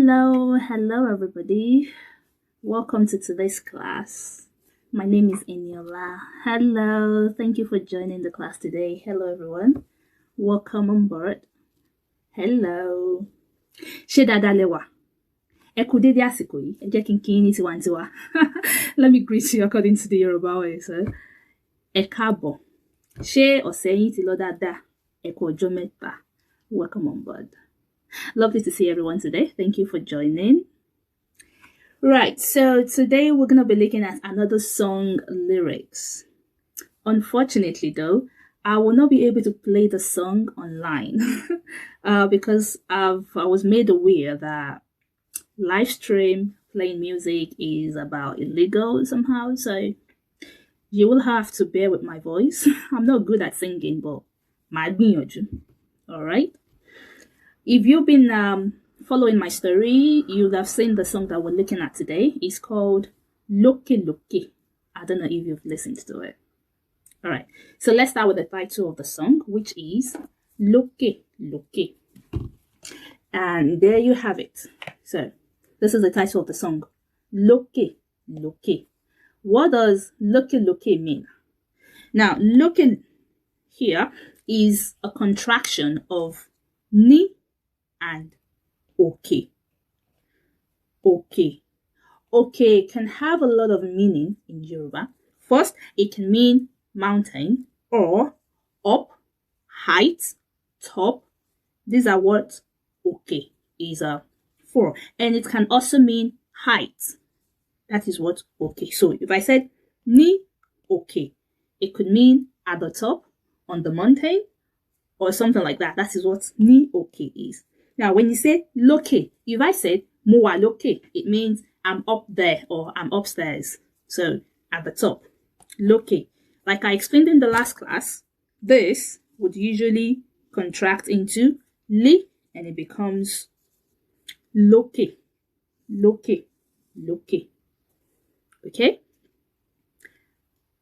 Hello everybody. Welcome to today's class. My name is Eniola. Hello, thank you for joining the class today. Hello everyone. Welcome on board. Hello. Ṣé dáadáa lẹ wà? Ẹ kú dédé àsìkò yìí. Ẹ jẹ́ kí n kí yín ní tiwantiwa. Let me greet you according to the Yoruba way. So, ẹ káàbọ̀. Ṣé ọ̀sẹ̀ yín ti lọ dáadáa? Ẹ kú ọjọ́ mẹ́ta. Welcome on board. Lovely to see everyone today. Thank you for joining. Right, so today we're going to be looking at another song lyrics. Unfortunately, though, I will not be able to play the song online because I was made aware that live stream playing music is about illegal somehow. So you will have to bear with my voice. I'm not good at singing, but all right. If you've been following my story, you'll have seen the song that we're looking at today. It's called Loke Loke. I don't know if you've listened to it. All right. So let's start with the title of the song, which is Loke Loke. And there you have it. So this is the title of the song, Loke Loke. What does Loke Loke mean? Now, Loke here is a contraction of ni and okay. Okay can have a lot of meaning in Yoruba. First, it can mean mountain or up, height, top. These are what okay is for. And it can also mean height. That is what okay. So if I said ni okay, it could mean at the top, on the mountain, or something like that. That is what ni okay is. Now, when you say loke, if I said mo wa loke, it means I'm up there or I'm upstairs. So at the top, loke. Like I explained in the last class, this would usually contract into li and it becomes loke, loke, loke. Okay?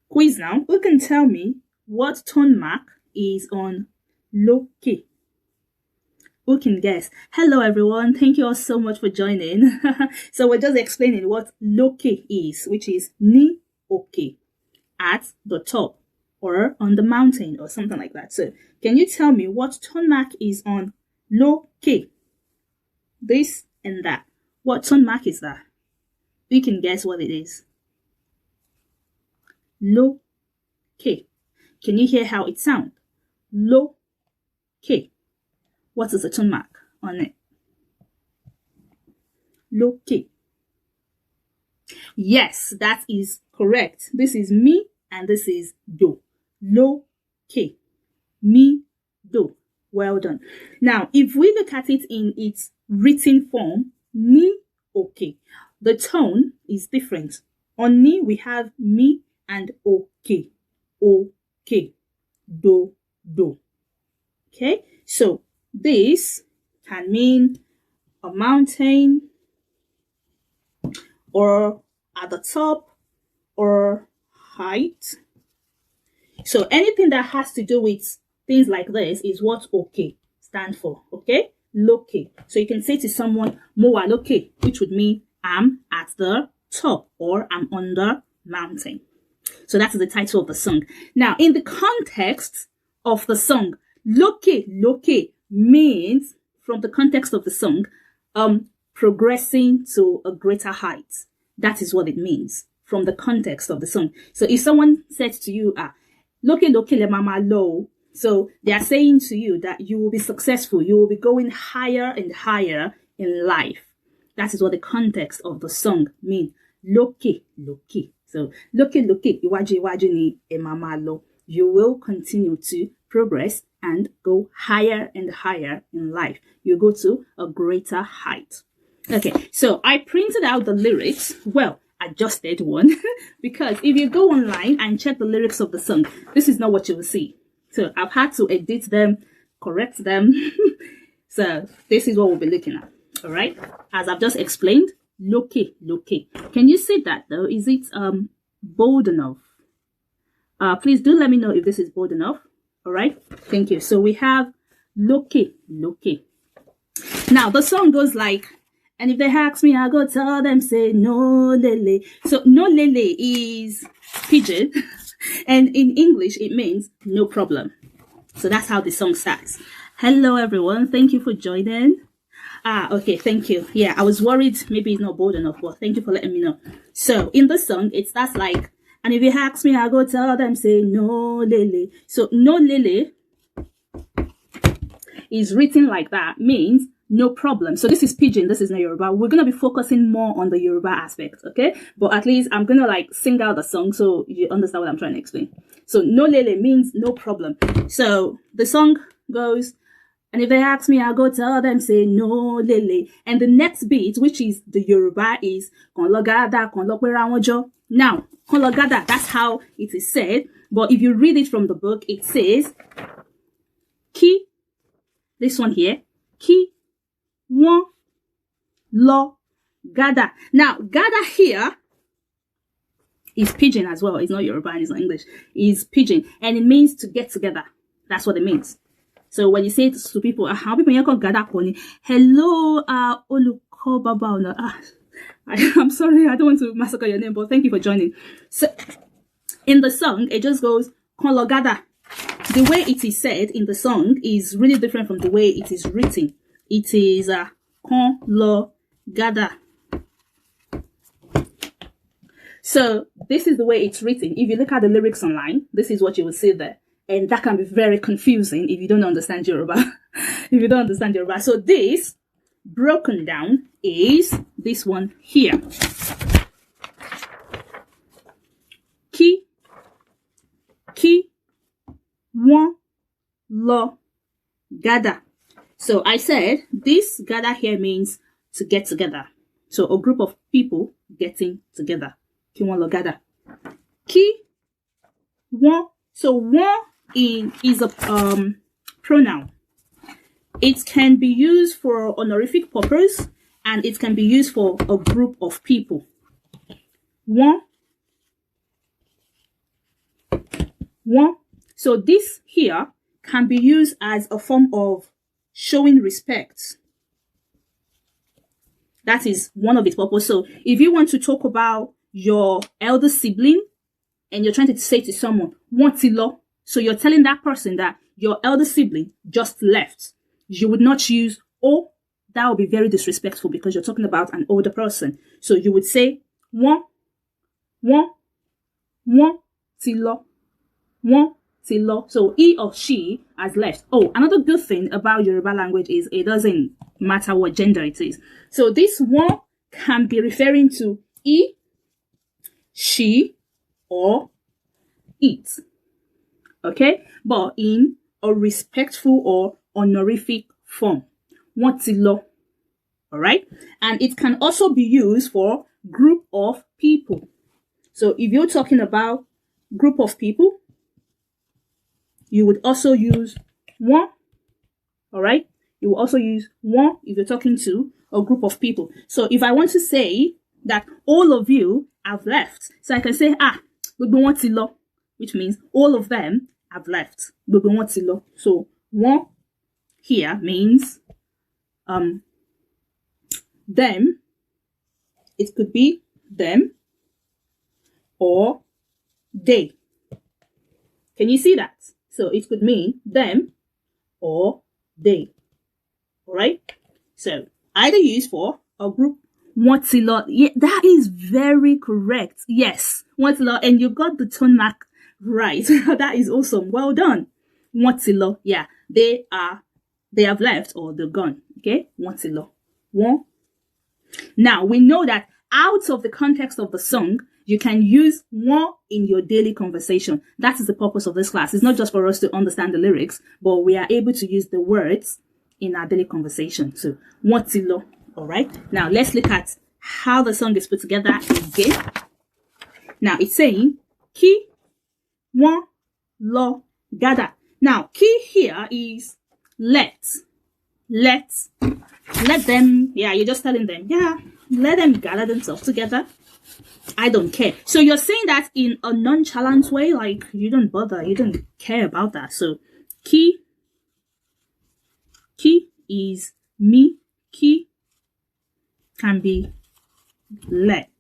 Quiz now. Who can tell me what tone mark is on loke? Who can guess? Hello everyone, thank you all so much for joining. So we're just explaining what loke is, which is ni okay, at the top or on the mountain or something like that. So can you tell me what tone mark is on loke? This and that. What tone mark is that? You can guess what it is. Loke. Can you hear how it sounds? Loke. What is the tone mark on it? Loke. Yes, that is correct. This is mi and this is do. Loke. Mi, do. Well done. Now, if we look at it in its written form, ni, okay. The tone is different. On ni, we have mi and okay. Okay. Do. Okay, so this can mean a mountain or at the top or height. So anything that has to do with things like this is what okay stands for. Okay, loke. So you can say to someone mo wa loke, which would mean I'm at the top or I'm on the mountain. So that's the title of the song. Now, in the context of the song, loke means, from the context of the song, progressing to a greater height. That is what it means from the context of the song. So if someone said to you, loke le mama low, so they are saying to you that you will be successful, you will be going higher and higher in life. That is what the context of the song means. Loke. So loke iwaju ni e mama low. You will continue to progress and go higher and higher in life. You go to a greater height. Okay, so I printed out the lyrics. Well, adjusted one because if you go online and check the lyrics of the song, this is not what you will see. So I've had to edit them, correct them. So this is what we'll be looking at. All right, as I've just explained, loke. Can you see that though? Is it bold enough? Please do let me know if this is bold enough. All right, thank you. So we have loke. Now the song goes like, And if they ask me, I go tell them, say, no lele. So no lele is pidgin. And in English, it means no problem. So that's how the song starts. Hello, everyone. Thank you for joining. Okay. Thank you. Yeah, I was worried maybe it's not bold enough, but thank you for letting me know. So in the song, it starts like, and if you ask me, I go tell them, say, no lele. So no lele is written like that, means no problem. So this is pidgin, this is not Yoruba. We're going to be focusing more on the Yoruba aspect, okay? But at least I'm going to like sing out the song so you understand what I'm trying to explain. So no lele means no problem. So the song goes, and if they ask me, I'll go tell them, say, no lele. And the next beat, which is the Yoruba, is kon logada, kon lopera wonjo. Now, kon logada, that's how it is said. But if you read it from the book, it says, ki, this one here, ki, won, lo, gada. Now, gada here is pidgin as well. It's not Yoruba and it's not English. It's pidgin. And it means to get together. That's what it means. So when you say it to people, how people here call gada koni? Hello, Oluko Baba. I'm sorry, I don't want to massacre your name, but thank you for joining. So in the song, it just goes, kon lo gada. The way it is said in the song is really different from the way it is written. It is kon lo gada. So this is the way it's written. If you look at the lyrics online, this is what you will see there. And that can be very confusing if you don't understand Yoruba. If you don't understand Yoruba. So this broken down is this one here. Ki, won, lo, gada. So I said this gada here means to get together. So a group of people getting together. Ki, won, lo, gada. Ki, won. So won is a pronoun. It can be used for honorific purpose and it can be used for a group of people. One. So this here can be used as a form of showing respect. That is one of its purposes. So if you want to talk about your elder sibling and you're trying to say to someone, want lo. So you're telling that person that your elder sibling just left. You would not use oh. That would be very disrespectful because you're talking about an older person. So you would say won tilo. So he or she has left. Oh, another good thing about Yoruba language is it doesn't matter what gender it is. So this one can be referring to he, she, or it. Okay, but in a respectful or honorific form. Wọ́n ti lọ. All right, and it can also be used for group of people. So if you're talking about group of people, you would also use one. All right, you will also use one if you're talking to a group of people. So if I want to say that all of you have left, so I can say gbogbo wọn ti lọ, which means all of them have left. Gbogbo wọn ti lọ. So one here means them. It could be them or they. Can you see that? So it could mean them or they. All right. So either used for a group. Wọ́n ti lọ. Yeah, that is very correct. Yes, wọ́n ti lọ, and you got the tone mark right. That is awesome. Well done. Wọ́n ti lọ. Yeah, they have left or they're gone. Okay, wọ́n ti lọ. Wọ́n. Now we know that out of the context of the song, you can use wọ́n in your daily conversation. That is the purpose of this class. It's not just for us to understand the lyrics, but we are able to use the words in our daily conversation. So wọ́n ti lọ. All right. Now let's look at how the song is put together again. Now it's saying ki, won, lo, gada. Now ki here is let them. Yeah, you're just telling them. Yeah, let them gather themselves together. I don't care. So you're saying that in a nonchalant way, like you don't bother, you don't care about that. So ki is me, ki. can be let.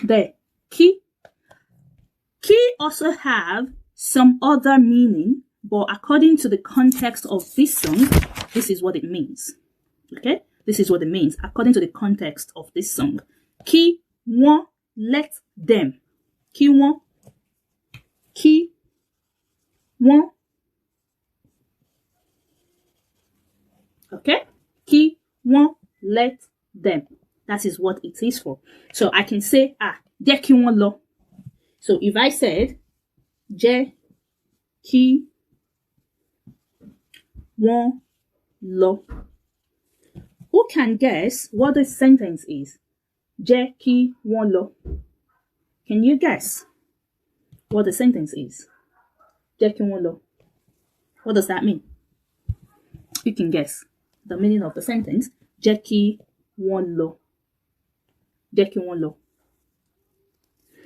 The key also have some other meaning, but according to the context of this song, this is what it means. Okay, this is what it means according to the context of this song. Kí wọ́n let them. Kí wọ́n okay, kí wọ́n let them. That is what it is for. So I can say, jẹ́ kí wọ́n lọ. So if I said, jẹ́ kí wọ́n lọ, who can guess what this sentence is? Jẹ́ kí wọ́n lọ. Can you guess what the sentence is? Jẹ́ kí wọ́n lọ. What does that mean? You can guess the meaning of the sentence. Jẹ́ kí wọ́n lọ. Jẹ́ kí wọ́n lọ.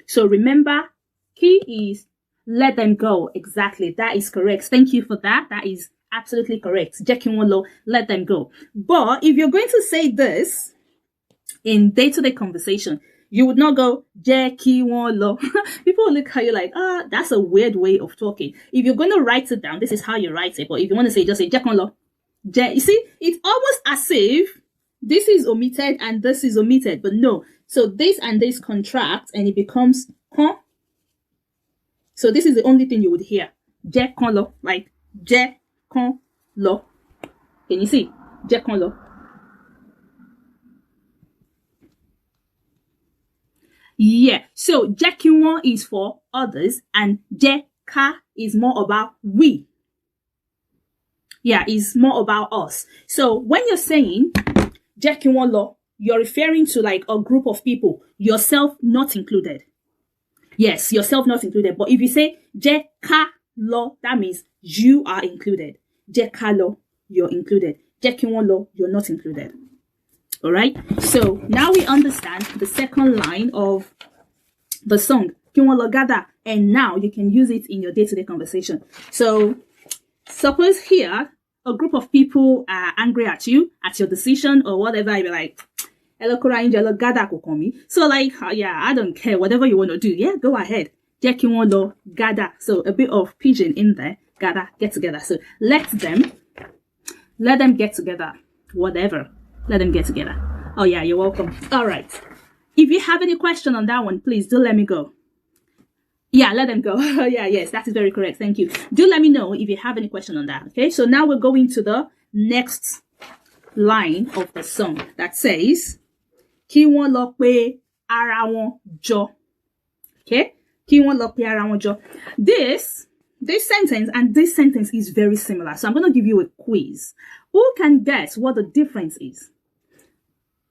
So remember, key is let them go. Exactly. That is correct. Thank you for that. That is absolutely correct. Jẹ́ kí wọ́n lọ, let them go. But if you're going to say this in day-to-day conversation, you would not go, jẹ́ kí wọ́n lọ. People will look at you like, that's a weird way of talking. If you're going to write it down, this is how you write it. But if you want to say, just say, jẹ́ kí wọ́n lọ. You see, it's almost as if this is omitted and this is omitted, but no. So this and this contract and it becomes kon. So this is the only thing you would hear. Jẹ́ kán lọ, like jẹ́ kán lọ. Can you see? Jẹ́ kán lọ. Yeah. So jẹ́ kí wọ́n is for others and jẹ́ ká is more about we. Yeah, it's more about us. So when you're saying jẹ́ kí wọ́n lọ, you're referring to like a group of people, yourself not included. Yes, yourself not included. But if you say jẹ́ ká lọ, that means you are included. Jẹ́ ká lọ, you're included. Jẹ́ kí wọ́n lọ, you're not included. All right. So now we understand the second line of the song, Kí wọ́n lọ gather, and now you can use it in your day-to-day conversation. So suppose here a group of people are angry at you, at your decision or whatever. You're like, so like, yeah, I don't care, whatever you want to do. Yeah, go ahead. Jẹ́ kí wọ́n lọ gather. So a bit of pidgin in there. Gather, get together. So let them get together. Whatever. Let them get together. Oh yeah, you're welcome. All right. If you have any question on that one, please do let me go. Yeah, let them go. Yeah, yes, that is very correct. Thank you. Do let me know if you have any question on that. Okay, so now we're going to the next line of the song that says, Kí wọ́n lọ pé ara wọn jọ. Okay, Kí wọ́n lọ pé ara wọn jọ. This sentence and this sentence is very similar. So I'm going to give you a quiz. Who can guess what the difference is?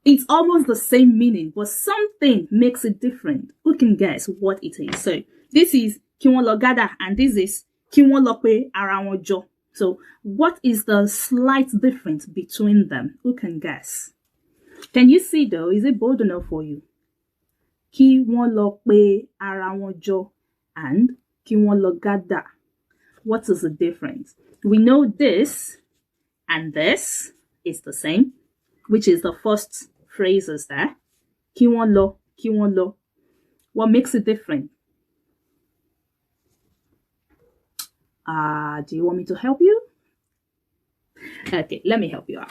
It's almost the same meaning, but something makes it different. Who can guess what it is? So this is Kí wọ́n lọ gather and this is Kí wọ́n lọ pé ara wọn jọ. So what is the slight difference between them? Who can guess? Can you see though? Is it bold enough for you? Kí wọ́n lọ pé ara wọn jọ and Kí wọ́n lọ gather. What is the difference? We know this and this is the same, which is the first phrases there. Kí wọ́n lọ, kí wọ́n lọ. What makes it different? Do you want me to help you? Okay, let me help you out.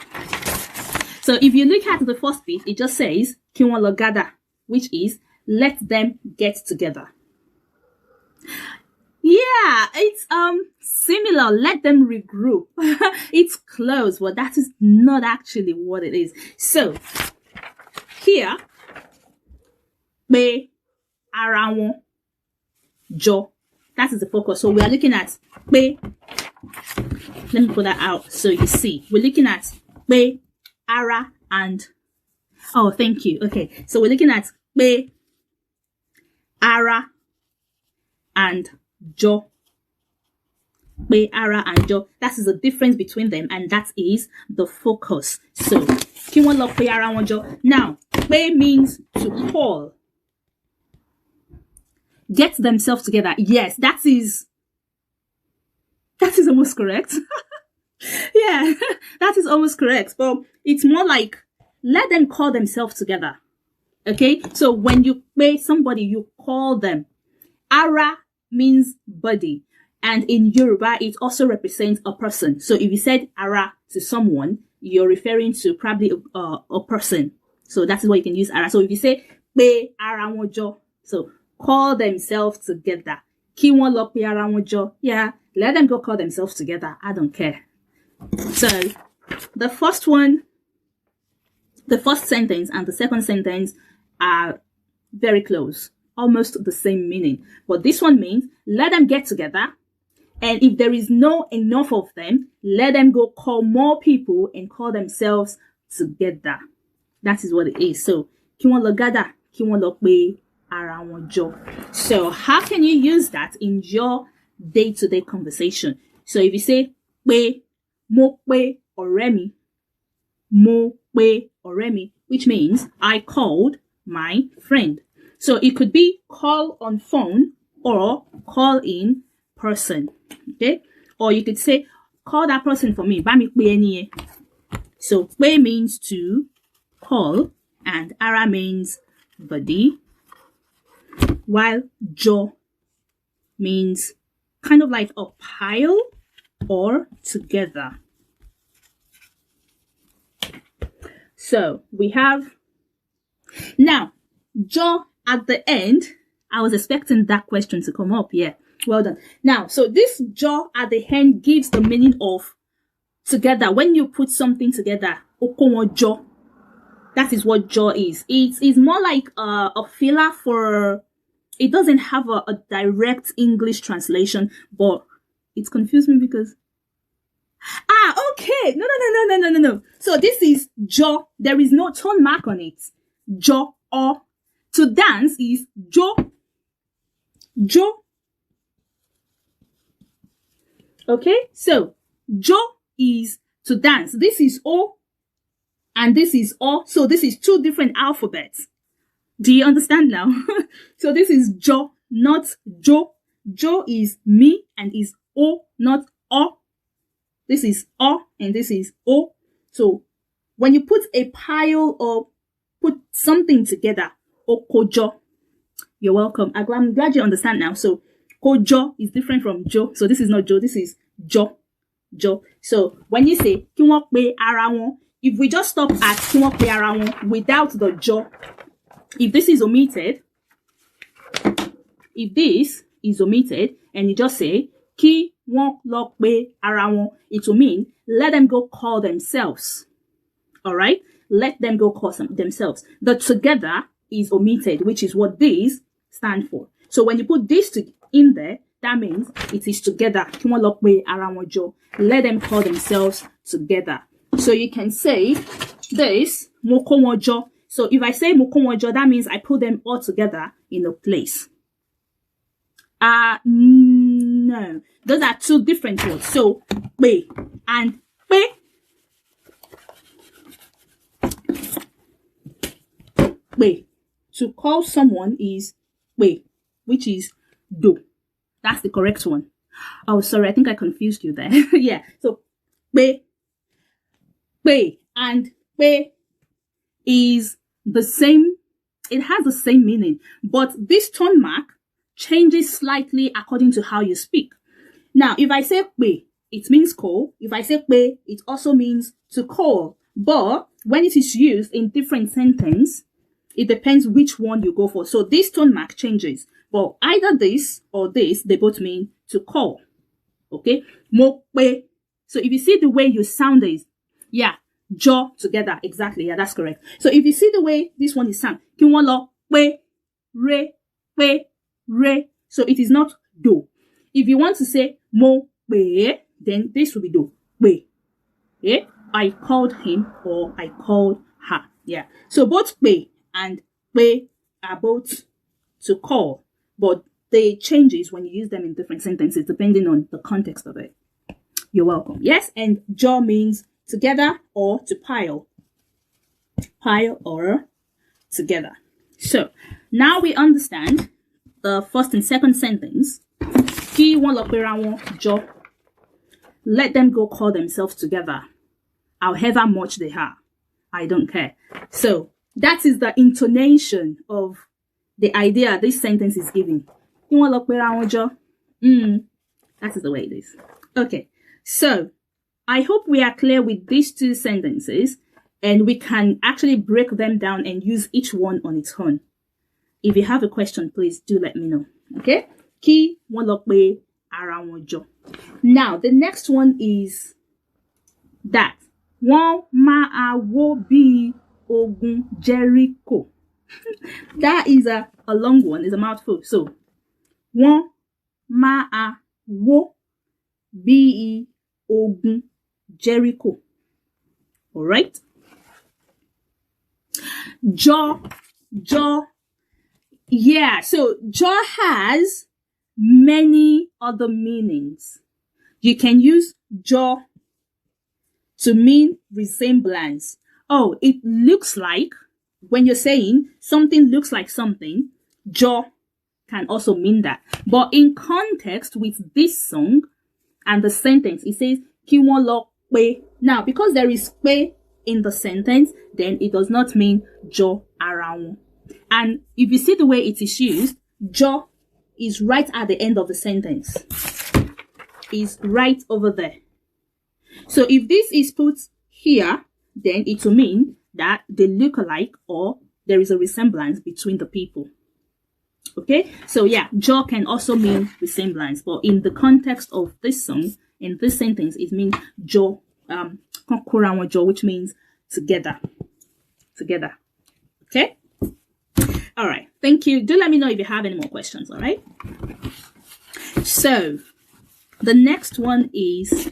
So if you look at the first bit, it just says Kí wọ́n lọ gather, which is let them get together. Yeah, it's similar. Let them regroup. It's close, but that is not actually what it is. So here, pé ara wọn jọ. That is the focus. So we are looking at pé. Let me put that out so you see. We're looking at pé, ara, and oh, thank you. Okay, so we're looking at pé, ara, and jọ. Pé, ara, and jọ. That is the difference between them, and that is the focus. So kí wọ́n lọ pé ara wọn jọ. Now, pé means to call. Get themselves together. Yes, that is almost correct. Yeah, Yeah, that is almost correct. But it's more like, let them call themselves together. Okay, so when you pay somebody, you call them. Ara means body. And in Yoruba, it also represents a person. So if you said ara to someone, you're referring to probably a person. So that's why you can use ara. So if you say pe ara won jo, so call themselves together. Ki won lo pe ara won jo. Yeah, let them go call themselves together. I don't care. So the first sentence and the second sentence are very close, almost the same meaning. But this one means let them get together. And if there is no enough of them, let them go call more people and call themselves together. That is what it is. So, ki won lo gather, ki won lo pe ara won jo. So, how can you use that in your day-to-day conversation? So, if you say pe, mo pe oremi, mo pe oremi, which means I called my friend. So, it could be call on phone or call in person. Okay, or you could say call that person for me. Bami pe eni. So pe means to call and ara means body, while jo means kind of like a pile or together. So we have now jo at the end. I was expecting that question to come up. Yeah. Well done. Now, so this jo at the end gives the meaning of together. When you put something together, okonwo jo. That is what jo is. It's more like a filler for. It doesn't have a direct English translation, but it's confused me because. Okay. No. So this is jo. There is no tone mark on it. Jo or to dance is jo. Jo. Okay, so jo is to dance. This is o and this is o. So this is two different alphabets. Do you understand now? So this is jo, not jo. Jo is me and is o, not o. This is o and this is o. So when you put a pile or put something together, okojo. You're welcome. I'm glad you understand now. So kojo is different from jo. So this is not jo, this is jo. Jo. So when you say ki won pe ara won, if we just stop at ki won pe ara won without the jo, if this is omitted and you just say ki won lo pe ara won, it will mean let them go call themselves. All right? Let them go call themselves. The together is omitted, which is what these stand for. So when you put this in there, that means it is together. Let them call themselves together. So you can say this, mokomojo. So if I say mokomojo, that means I put them all together in a place. No. Those are two different words. So, pe and pe. Pe. To call someone is pe, which is do. That's the correct one. Oh, sorry, I think I confused you there. Yeah, so pe and pe is the same. It has the same meaning, but this tone mark changes slightly according to how you speak. Now, if I say pe, it means call. If I say pe, it also means to call. But when it is used in different sentences, it depends which one you go for. So this tone mark changes. But either this or this, they both mean to call. Okay? Mo pe. So if you see the way you sound is, yeah, jaw together. Exactly. Yeah, that's correct. So if you see the way this one is sound, ki won lo pe, re. So it is not do. If you want to say mo pe, then this will be do. Pe. Yeah? I called him or I called her. Yeah. So both pe and pe are both to call, but they changes when you use them in different sentences depending on the context of it. You're welcome. Yes, and jaw means together or to pile. Pile or together. So now we understand the first and second sentence. Ki won lo pe ra won jaw. let them go call themselves together. However much they are, I don't care. So that is the intonation of the idea this sentence is giving. That is the way it is. Okay, so I hope we are clear with these two sentences and we can actually break them down and use each one on its own. If you have a question, please do let me know. Okay? Kí wọ́n lọ pé ara wọn jọ. Now, the next one is that. Wọ́n máa wó bí ogun Jericho. That is a long one. It's a mouthful. So, wọ́n máa wó bí ogun Jericho. All right? Jaw. Yeah, so jaw has many other meanings. You can use jaw to mean resemblance. Oh, it looks like, when you're saying something looks like something, jaw can also mean that. But in context with this song and the sentence, it says, Kí wọ́n lọ pé. Now, because there is pé in the sentence, then it does not mean jaw ara wọn. And if you see the way it is used, jaw is right at the end of the sentence. Is right over there. So if this is put here, then it will mean that they look alike or there is a resemblance between the people. Okay? So yeah, jaw can also mean resemblance, but in the context of this song, in this sentence, it means jaw, jaw, which means together. Together. Okay? All right. Thank you. Do let me know if you have any more questions. All right. So the next one is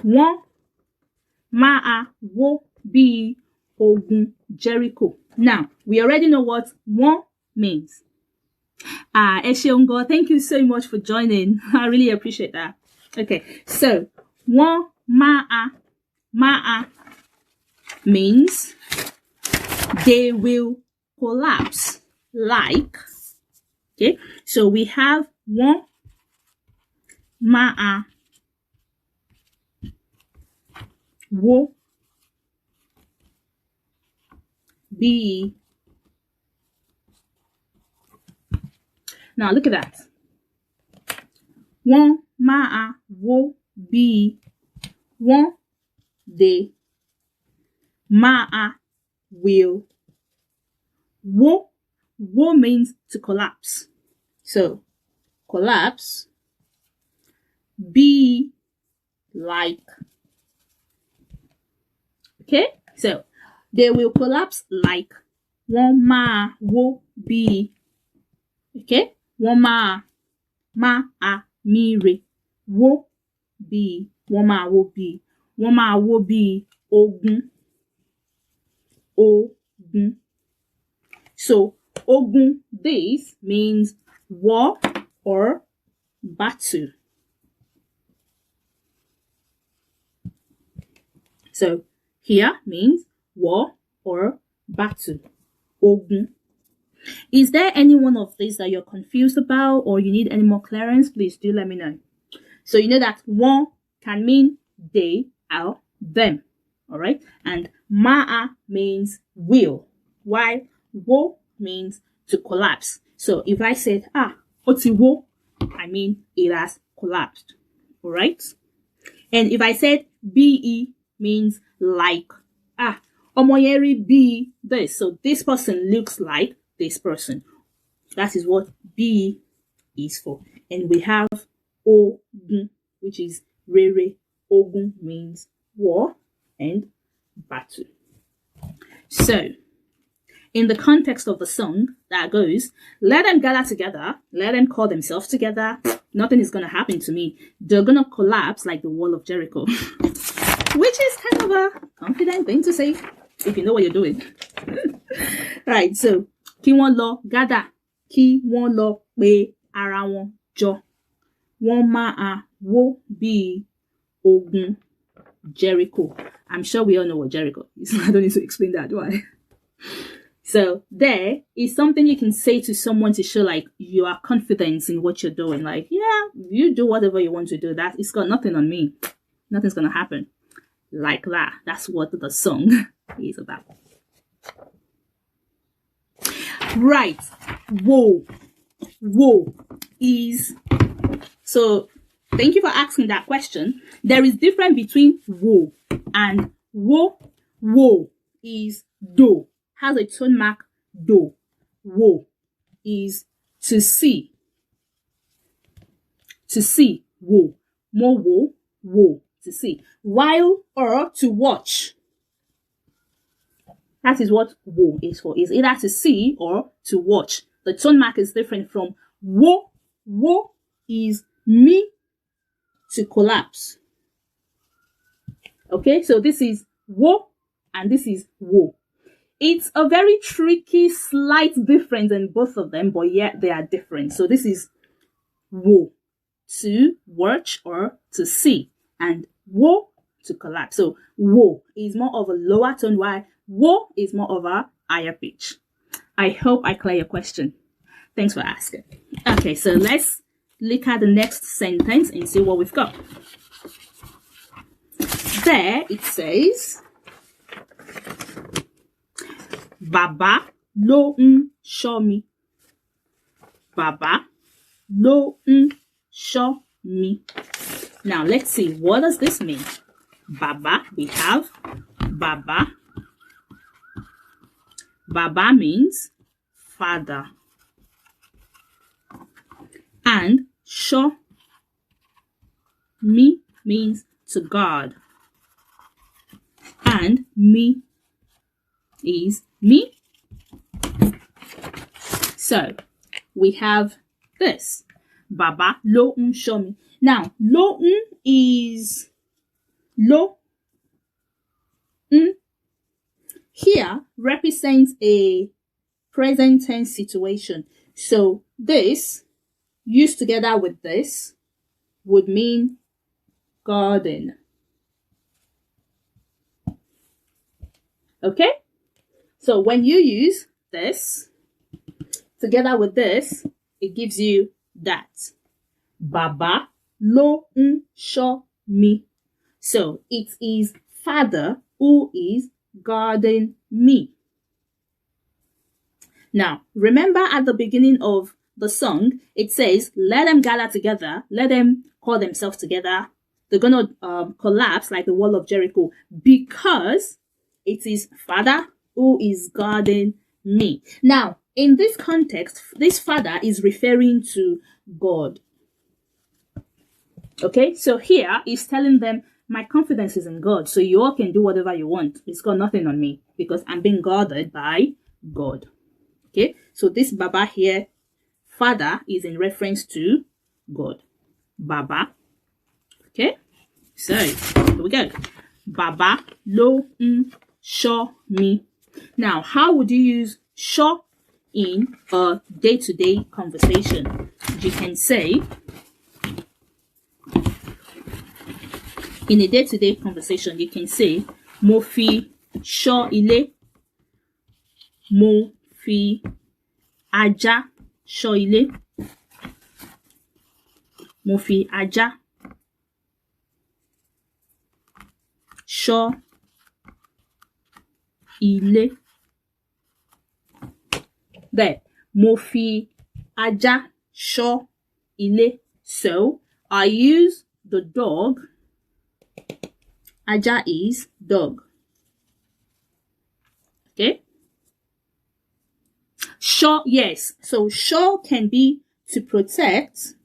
wọ́n máa wó bí ogun Jericho. Now, we already know what wọ́n means. Ẹ ṣeun gan, thank you so much for joining. I really appreciate that. Okay, so wọ́n máa means they will collapse like. Okay, so we have wọ́n máa wó bí. Now look at that. Wọ́n máa wó bí. Wọ́n, they, máa, will. Wó means to collapse. So collapse. Be like. Okay, so they will collapse like. Wọ́n máa wó bí. Okay, wọ́n máa mire. Wó bí. Wọ́n máa wó bí. Wọ́n máa wó bí ogun. Ogun. So ogun, this means war or battle. So here means war or battle. Ogun. Is there any one of these that you're confused about or you need any more clearance? Please do let me know. So you know that wọ́n can mean they or them. All right. And máa means will. While wó means to collapse. So if I said, ó ti wó, I mean it has collapsed. All right. And if I said be means like, ọmọ yẹn rí bí this. So this person looks like this person. That is what be is for. And we have ogun, which is rere. Ogun means war and battle. So in the context of the song, that goes, let them gather together, let them call themselves together. Nothing is going to happen to me. They're going to collapse like the wall of Jericho. Which is kind of a confident thing to say if you know what you're doing. Right, so kí wọ́n lọ gather, kí wọ́n lọ pé ara wọn jọ. Wọ́n máa wó bí ogun Jericho. I'm sure we all know what Jericho is. I don't need to explain that, do I? So there is something you can say to someone to show like you are confident in what you're doing. Like, yeah, you do whatever you want to do. That it's got nothing on me. Nothing's gonna happen. Like that. That's what the song is about. Right. Whoa. Whoa is, so thank you for asking that question. There is difference between whoa and whoa. Whoa is do, has a tone mark do. Whoa is to see. To see. Whoa. More whoa. Whoa. To see. While or to watch. That is what whoa is for. Is either to see or to watch. The tone mark is different from whoa. Whoa is me to collapse. Okay, so this is whoa and this is whoa. It's a very tricky, slight difference in both of them, but yet they are different. So this is whoa, to watch or to see, and whoa, to collapse. So whoa is more of a lower tone, while whoa is more of a higher pitch. I hope I clear your question. Thanks for asking. Okay, so let's look at the next sentence and see what we've got. There it says, Baba lo show me. Baba lo show me. Now let's see, what does this mean? Baba, we have Baba. Baba means father. And show me means to God. And me is me. So we have this. Baba lo show me. Now lo is lo here represents a present tense situation. So this used together with this would mean garden. Okay? So when you use this together with this, it gives you that. Baba lo show me. So it is father who is guarding me. Now, remember at the beginning of the song, it says, let them gather together, let them call themselves together. They're going to collapse like the wall of Jericho because it is father who is guarding me. Now, in this context, this father is referring to God. Okay, so here he's telling them, my confidence is in God, so you all can do whatever you want. It's got nothing on me because I'm being guarded by God. Okay, so this Baba here, father, is in reference to God. Baba. Okay, so here we go. Baba lo show me. Now, how would you use show in a day-to-day conversation? You can say, in a day-to-day conversation, you can say, mo fi show ile, mo fi aja show ile, mo fi aja show ile. There, mo fi aja show ile. So I use the dog. Aja is dog. Okay. Show, yes. So show can be to protect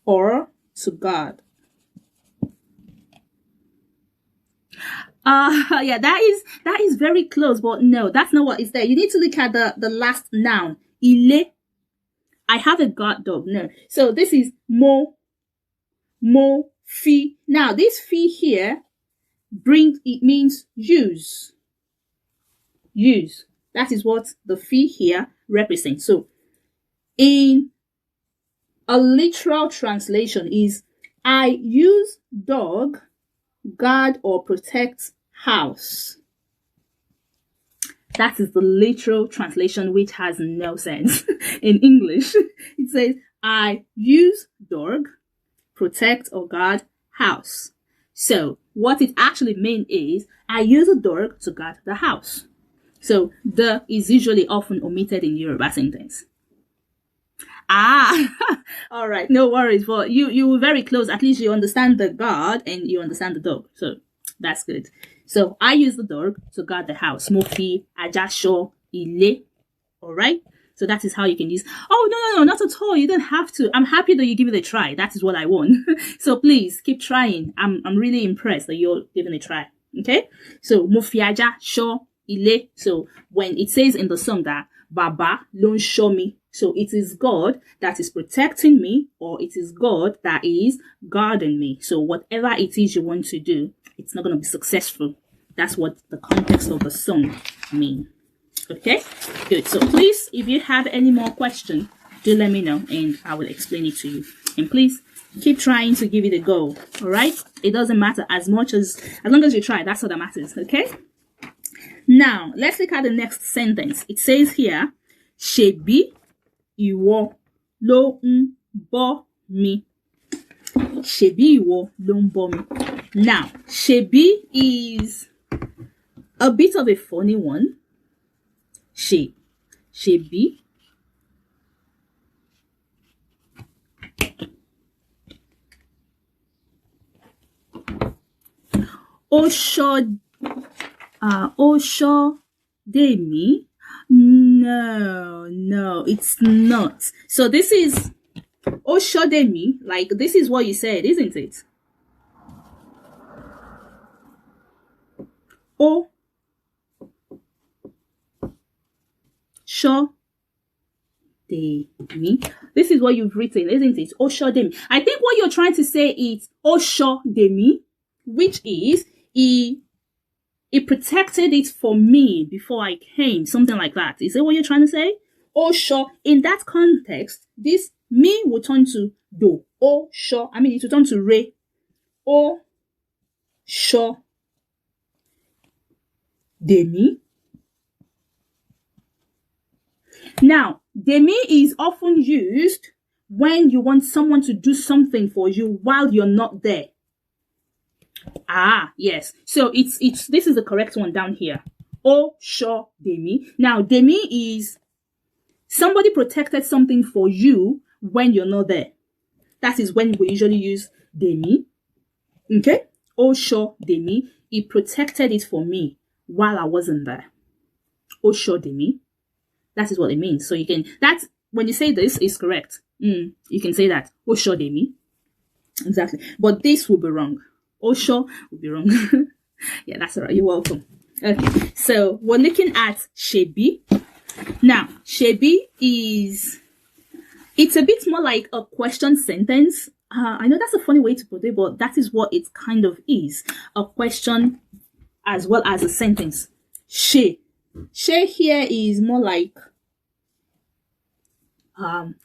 or to guard. Yeah, that is very close, but no, that's not what is there. You need to look at the last noun. Ile. I have a guard dog. No. So this is mo fi. Now this fi here it means use. Use. That is what the fi here represents. So in a literal translation is I use dog, guard or protect house. That is the literal translation, which has no sense in English. It says, I use dog, protect or guard house. So what it actually means is, I use a dog to guard the house. So the is usually often omitted in Yoruba sentence. All right, no worries. But you were very close. At least you understand the guard and you understand the dog. So that's good. So I use the dog to guard the house. Mo fi ajá ṣọ́ ilé. All right. So that is how you can use. Oh, no, not at all. You don't have to. I'm happy that you give it a try. That is what I want. So please keep trying. I'm really impressed that you're giving it a try. Okay. So mo fi ajá ṣọ́ ilé. So when it says in the song that Baba ló ń ṣọ́ mi, so it is God that is protecting me, or it is God that is guarding me. So whatever it is you want to do, it's not going to be successful. That's what the context of the song means. Okay, good. So please, if you have any more questions, do let me know and I will explain it to you. And please keep trying to give it a go. All right, it doesn't matter as long as you try. That's what that matters. Okay. Now let's look at the next sentence. It says here, ṣebí ìwọ ló ń bọ́ mi. Ṣebí ìwọ ló ń bọ́ mi. Now, ṣebí is a bit of a funny one. Ṣebí. Ó dé mi. No, it's not. So this is ó ṣọ́ dé mi. Like, this is what you said, isn't it? Ó ṣọ́ dé mi. This is what you've written, isn't it? Ó ṣọ́ dé mi. I think what you're trying to say is ó ṣọ́ dé mi, which is he protected it for me before I came, something like that. Is that what you're trying to say? Ó ṣọ́. In that context, this me will turn to do. Ó ṣọ́. I mean, it will turn to re. Ó ṣọ́ dé mi. Now, dé mi is often used when you want someone to do something for you while you're not there. Yes. So this is the correct one down here. Ó ṣọ́ dé mi. Now, dé mi is somebody protected something for you when you're not there. That is when we usually use dé mi. Okay? Ó ṣọ́ dé mi. He protected it for me while I wasn't there. Ó ṣọ́ dé mi. That is what it means. So you can, when you say this, is correct. You can say that. Ó ṣọ́ dé mi. Exactly. But this will be wrong. Ó ṣọ́ will be wrong. Yeah, that's all right. You're welcome. Okay. So we're looking at ṣebí. Now, ṣebí it's a bit more like a question sentence. I know that's a funny way to put it, but that is what it kind of is. A question as well as a sentence. Ṣe here is more like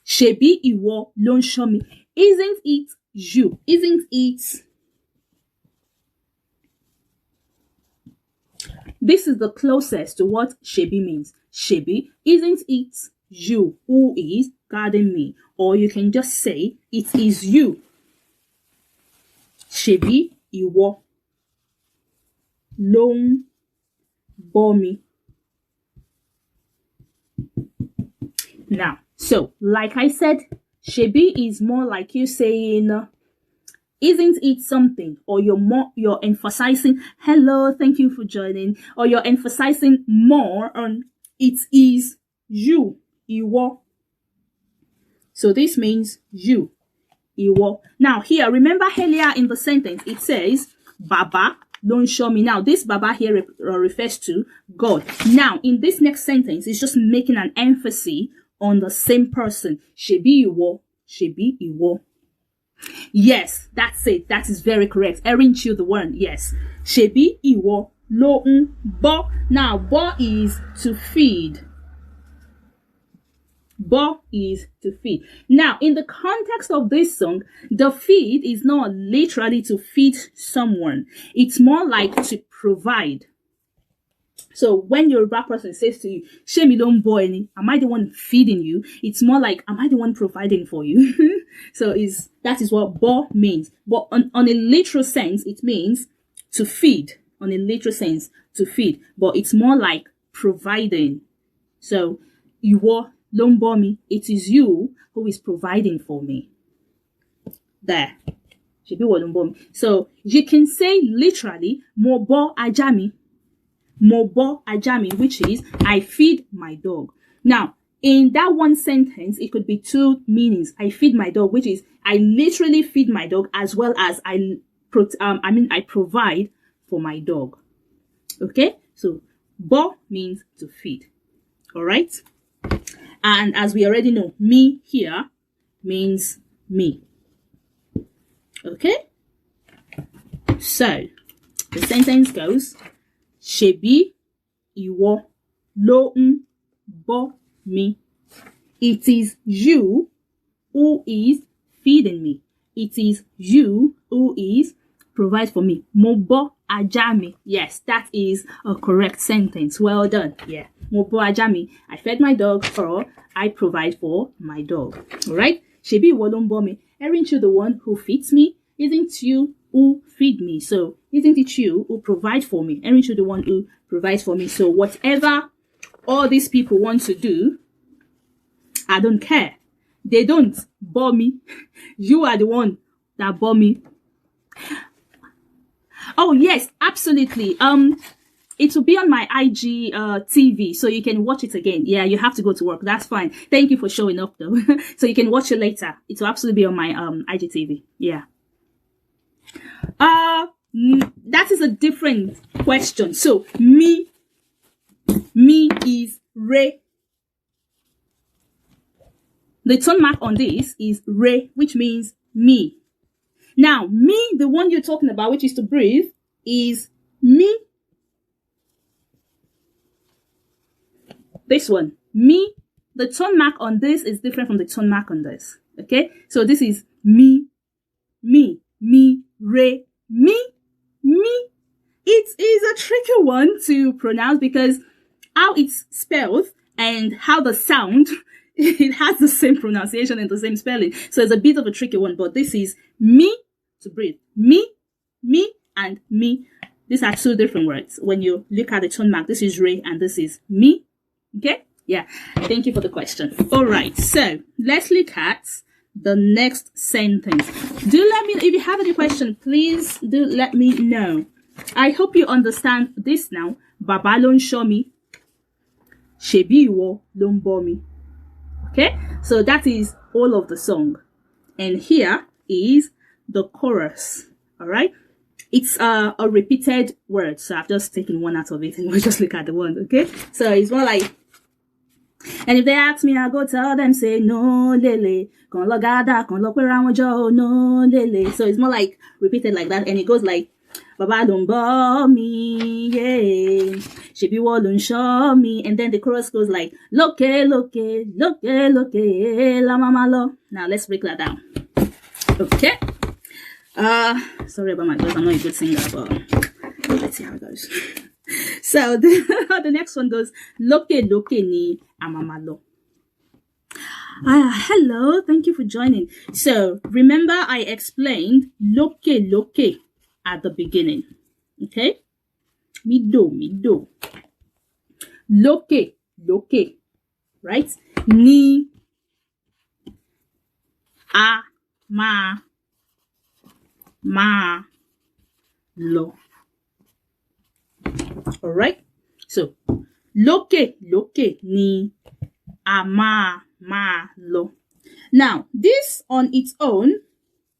ṣebí ìwọ ló ń ṣọ́ mi. Isn't it you? Isn't it? This is the closest to what ṣebí means. Ṣebí, isn't it you who is guarding me? Or you can just say, it is you. Ṣebí ìwọ ló ń bọ́ mi. Now, so like I said, ṣebí is more like you saying, isn't it something? Or you're emphasizing, hello, thank you for joining. Or you're emphasizing more on it is you, ìwọ. So this means you, ìwọ. Now here, remember earlier in the sentence, it says, Baba ló ń ṣọ́ mi. Now this Baba here refers to God. Now in this next sentence, it's just making an emphasis on the same person. Ṣebí ìwọ, ṣebí ìwọ. Yes, that's it. That is very correct. Aren't you the one? Yes. Ṣebí ìwọ ló ń bọ́. Now, bọ́ is to feed. Bọ́ is to feed. Now, in the context of this song, the feed is not literally to feed someone. It's more like to provide. So when your Yoruba person says to you, "Ṣé mi ló ń bọ́ ẹ ni?" Am I the one feeding you? It's more like, am I the one providing for you? So that is what bo means. But on a literal sense, it means to feed. On a literal sense, to feed. But it's more like providing. So, ìwọ ló ń bọ́ mi. It is you who is providing for me. There. So you can say literally, mo bọ́ ajá mi. Mo bọ́ ajá mi, which is I feed my dog. Now, in that one sentence, it could be two meanings. I feed my dog, which is I literally feed my dog, as well as I provide for my dog. Okay? So bo means to feed. All right? And as we already know, me here means me. Okay? So, the sentence goes, Ṣebí ìwọ ló ń bọ́ mi. It is you who is feeding me. It is you who is provide for me. Mo bọ́ ajá mi. Yes, that is a correct sentence. Well done. Yeah. Mo bọ́ ajá mi. I fed my dog, or I provide for my dog. All right? Ṣebí ìwọ ló ń bọ́ mi. Aren't you the one who feeds me? Isn't you who feed me? So, isn't it you who provide for me? Aren't you the one who provides for me? So, whatever all these people want to do, I don't care. They don't bore me. You are the one that bore me. Oh, yes, absolutely. It will be on my IG TV, so you can watch it again. Yeah, you have to go to work. That's fine. Thank you for showing up, though. So you can watch it later. It will absolutely be on my IGTV. Yeah. That is a different question. So me is re. The tone mark on this is re, which means me. Now, me, the one you're talking about, which is to breathe, is me. This one, me. The tone mark on this is different from the tone mark on this. Okay? So this is me, me, re, me. It is a tricky one to pronounce because how it's spelled and how the sound, it has the same pronunciation and the same spelling. So it's a bit of a tricky one, but this is me to breathe. Me, and me. These are two different words. When you look at the tone mark, this is re and this is me. Okay? Yeah. Thank you for the question. All right. So let's look at the next sentence. Do let me, if you have any question, please do let me know. I hope you understand this now. Baba ló ń ṣọ́ mi. Ṣebí ìwọ ló ń bọ́ mi. Okay? So that is all of the song. And here is the chorus. All right? It's a repeated word. So I've just taken one out of it and we'll just look at the one. Okay? So it's more like, and if they ask me, I go tell them, say, no, lele. Kon lo gada, kon lo pera won jo, no, lele. So it's more like repeated like that. And it goes like, Baba ló ń bọ́ mi, yeah. Ṣebí ìwọ ló ń ṣọ́ mi. And then the chorus goes like, Loke, loke, loke, loke, la mama lo. Now let's break that down. Okay. Sorry about my voice. I'm not a good singer, but let's see how it goes. So the next one goes, Loke, loke ni amamalo. Hello, thank you for joining. So remember I explained loke, loke at the beginning. Okay? Mido. Loke, loke. Right? Ni, a, ma, lo. All right? So, loke, loke, ni, a, ma, lo. Now, this on its own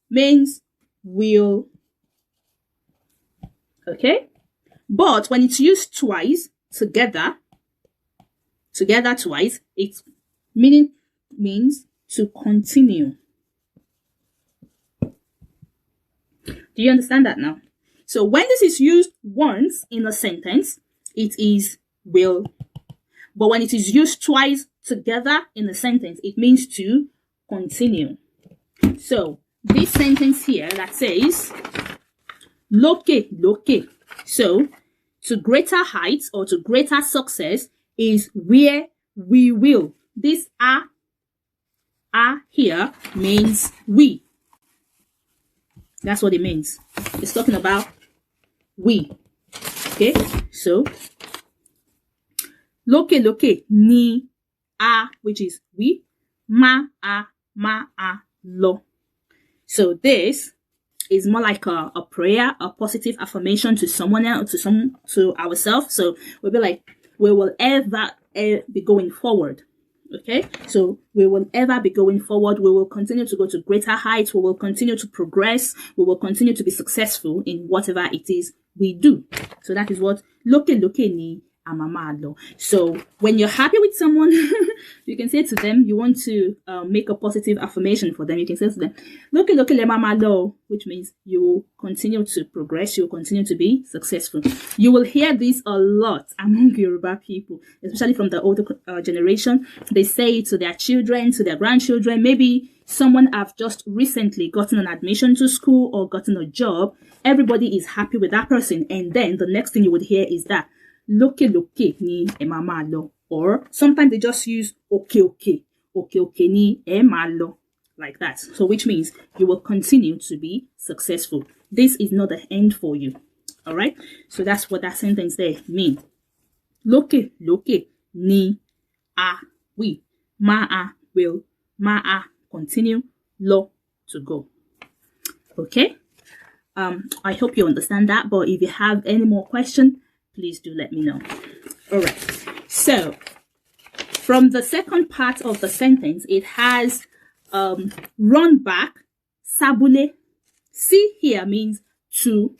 means will. Okay? But when it's used twice, together twice, its meaning means to continue. Do you understand that now? So when this is used once in a sentence, it is will. But when it is used twice together in a sentence, it means to continue. So this sentence here that says, Loke, loke. So to greater heights or to greater success is where we will. This are here means we. That's what it means. It's talking about we. Okay, so loke loke ni a, which is we, ma a lo. So this is more like a prayer, a positive affirmation to someone else, to ourselves. So we'll be like, we will ever be going forward. Okay, so we will ever be going forward. We will continue to go to greater heights. We will continue to progress. We will continue to be successful in whatever it is we do. So that is what loke loke ni amamalo. So when you're happy with someone, you can say to them, you want to make a positive affirmation for them. You can say to them, loke loke le mamalo, which means you will continue to progress. You will continue to be successful. You will hear this a lot among Yoruba people, especially from the older generation. They say it to their children, to their grandchildren. Maybe someone have just recently gotten an admission to school or gotten a job. Everybody is happy with that person. And then the next thing you would hear is that loke loke ni emamalo, or sometimes they just use oke oke ni emalo, like that. So which means you will continue to be successful. This is not the end for you. All right, so that's what that sentence there means. Loke loke ni a, we, ma a, will, ma a, continue, lo, to go. Okay, I hope you understand that, but if you have any more questions, please do let me know. All right. So from the second part of the sentence, it has run back, sabule. Si here means to,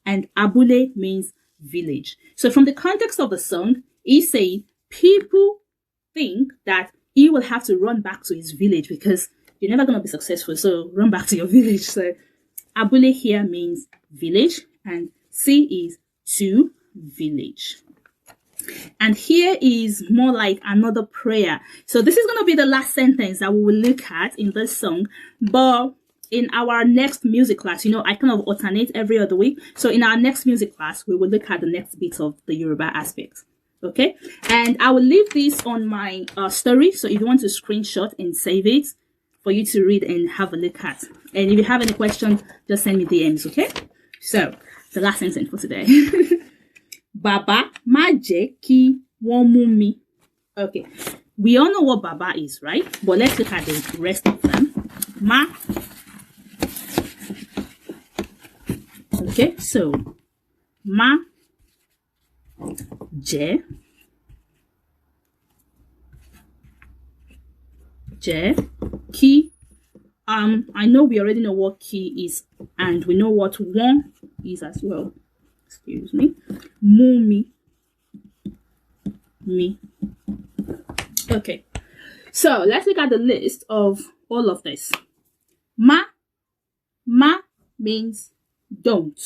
and abule means village. So from the context of the song, he's saying people think that he will have to run back to his village because you're never going to be successful. So run back to your village. So abule here means village, and si is to, village. And here is more like another prayer. So this is going to be the last sentence that we will look at in this song, but in our next music class, I kind of alternate every other week. So in our next music class, we will look at the next bit of the Yoruba aspect. Okay, and I will leave this on my story, so if you want to screenshot and save it for you to read and have a look at, and if you have any questions, just send me DMs. Okay, so the last sentence for today. Baba ma je ki won mu mi. Okay, we all know what Baba is, right? But let's look at the rest of them. Ma. Okay, so ma, je, ki. I know we already know what ki is, and we know what won is as well. Excuse me. Mumi. Me. Okay. So let's look at the list of all of this. Ma means don't.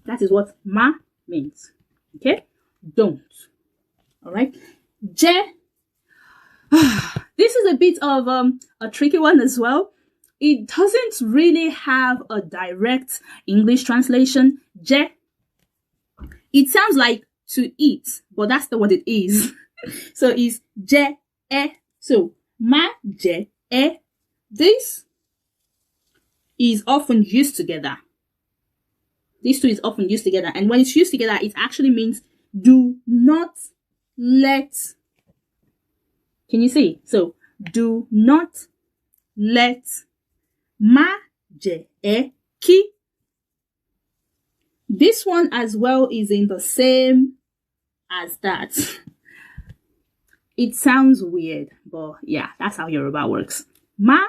That is what ma means. Okay? Don't. All right? Je. This is a bit of a tricky one as well. It doesn't really have a direct English translation. Je. It sounds like to eat, but that's not what it is. So it's je, e. So ma, je, e. This is often used together. These two is often used together. And when it's used together, it actually means do not let. Can you see? So do not let ma, je, e, ki. This one as well is in the same as that. It sounds weird, but yeah, that's how Yoruba works. Ma,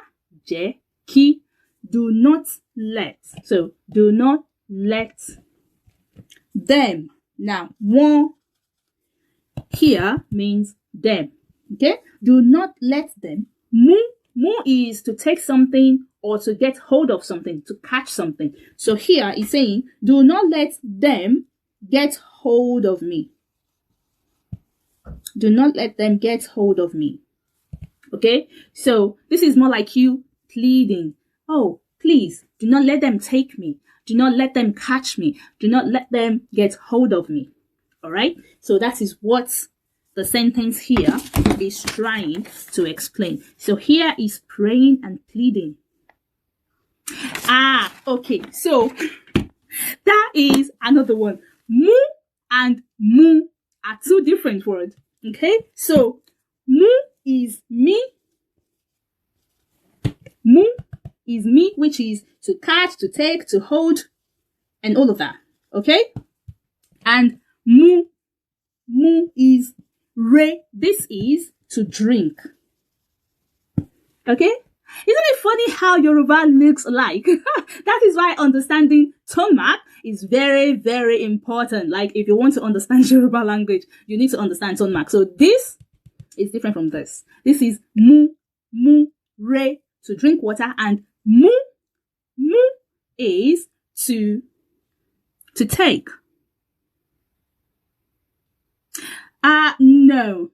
je, ki. Do not let. So do not let them. Now, one here means them. Okay? Do not let them. Mu is to take something or to get hold of something, to catch something. So here it's saying, do not let them get hold of me. Do not let them get hold of me. Okay? So this is more like you pleading. Oh, please, Do not let them take me. Do not let them catch me. Do not let them get hold of me. All right. So that is what the sentence here is trying to explain. So here is praying and pleading. Okay. So that is another one. Mu and mu are two different words. Okay. So mu is me. Mu is me, which is to catch, to take, to hold, and all of that. Okay? And mu is re. This is to drink. Okay? Isn't it funny how Yoruba looks like? That is why understanding tone mark is very, very important. Like, if you want to understand Yoruba language, you need to understand tone mark. So this is different from this. This is mu, re, to drink water, and mu is to take. No.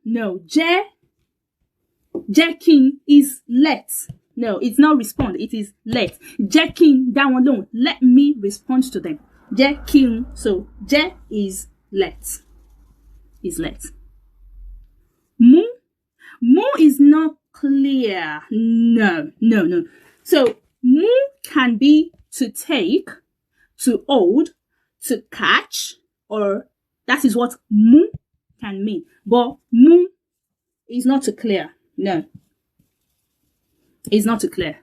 Jacking is let. No, it's not respond. It is let. Jacking down alone. Let me respond to them. Jacking. So je is let. Is let. Mu is not clear. No. So mu can be to take, to hold, to catch, or that is what mu can mean. But mu is not too clear. No. It's not too clear.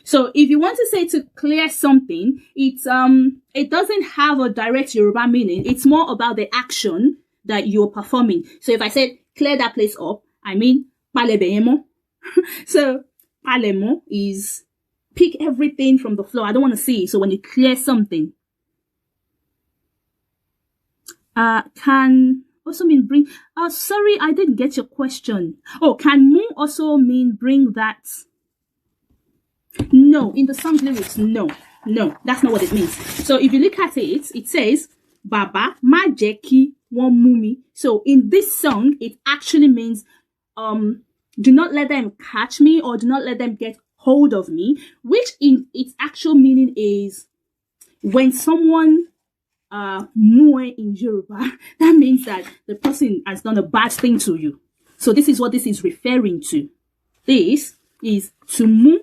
So if you want to say to clear something, it doesn't have a direct Yoruba meaning. It's more about the action that you're performing. So if I said clear that place up, I mean palebeyemo. So palemo is pick everything from the floor. I don't want to see. So when you clear something, can also mean bring. Sorry, I didn't get your question. Oh, can mu also mean bring that? No, in the song lyrics, no, that's not what it means. So if you look at it, it says Baba ma jeki won mumi. So in this song, it actually means do not let them catch me, or do not let them get hold of me, which in its actual meaning is when someone mue in Yoruba, that means that the person has done a bad thing to you. So this is what this is referring to. This is to mu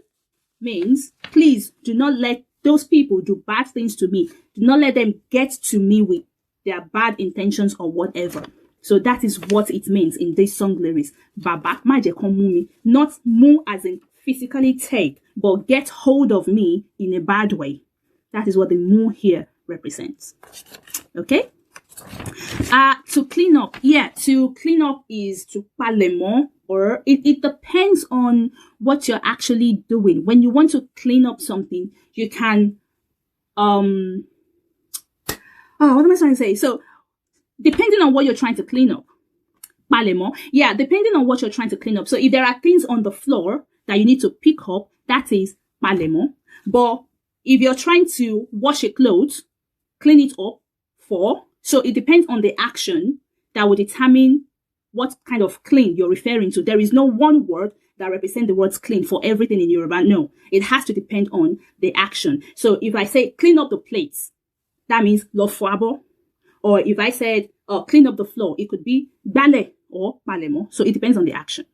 means please do not let those people do bad things to me. Do not let them get to me with their bad intentions or whatever. So that is what it means in this song lyrics. Baba maje kon mumi. Not mu as in physically take, but get hold of me in a bad way. That is what the mu here represents. Okay? To clean up. Yeah, to clean up is to palemo, or it depends on what you're actually doing. When you want to clean up something, you can what am I trying to say? So depending on what you're trying to clean up. Palemo. Yeah, depending on what you're trying to clean up. So if there are things on the floor that you need to pick up, that is palemo. But if you're trying to wash a clothes, clean it up so it depends on the action that will determine what kind of clean you're referring to. There is no one word that represents the words clean for everything in Yoruba. No, it has to depend on the action. So if I say clean up the plates, that means lo fuabo. Or if I said clean up the floor, it could be bale or palemo. So it depends on the action.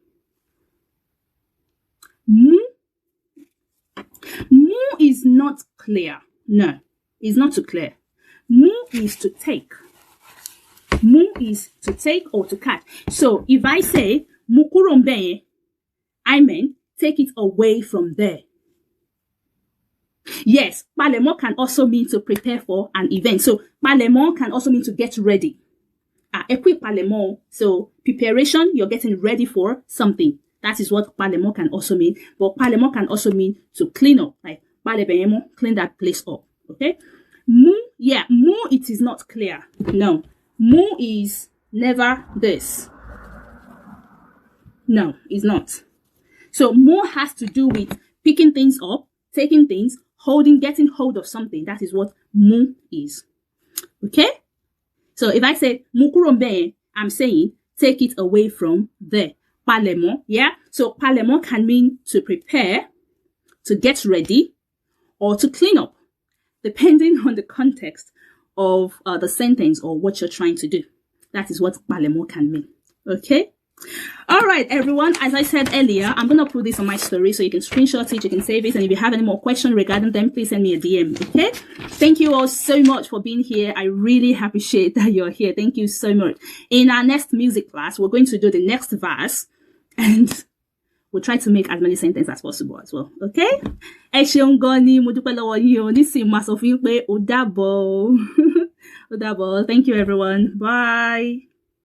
Mu is not clear. No, it's not too clear. Mu is to take. Mu is to take or to catch. So if I say mukurombe, I mean take it away from there. Yes, palemo can also mean to prepare for an event. So palemo can also mean to get ready. Equip palemo. So preparation, you're getting ready for something. That is what palemo can also mean. But palemo can also mean to clean up. Like palebeyemo, clean that place up. Okay? Mu, it is not clear. No. Mu is never this. No, it's not. So mu has to do with picking things up, taking things, getting hold of something. That is what mu is. Okay? So if I say mukurombe, I'm saying take it away from there. Palemo, yeah? So palemo can mean to prepare, to get ready, or to clean up, depending on the context of the sentence or what you're trying to do. That is what palemo can mean. Okay? All right, everyone. As I said earlier, I'm going to put this on my story so you can screenshot it, you can save it, and if you have any more questions regarding them, please send me a DM, okay? Thank you all so much for being here. I really appreciate that you're here. Thank you so much. In our next music class, we're going to do the next verse, and we'll try to make as many sentences as possible as well, okay? Ẹ ṣeun gan ni, mo dúpẹ́ lọ́wọ́ yín o, nísìnyí máa sọ fún yín pé ó dàbọ̀. Ó dàbọ̀. Thank you, everyone. Bye.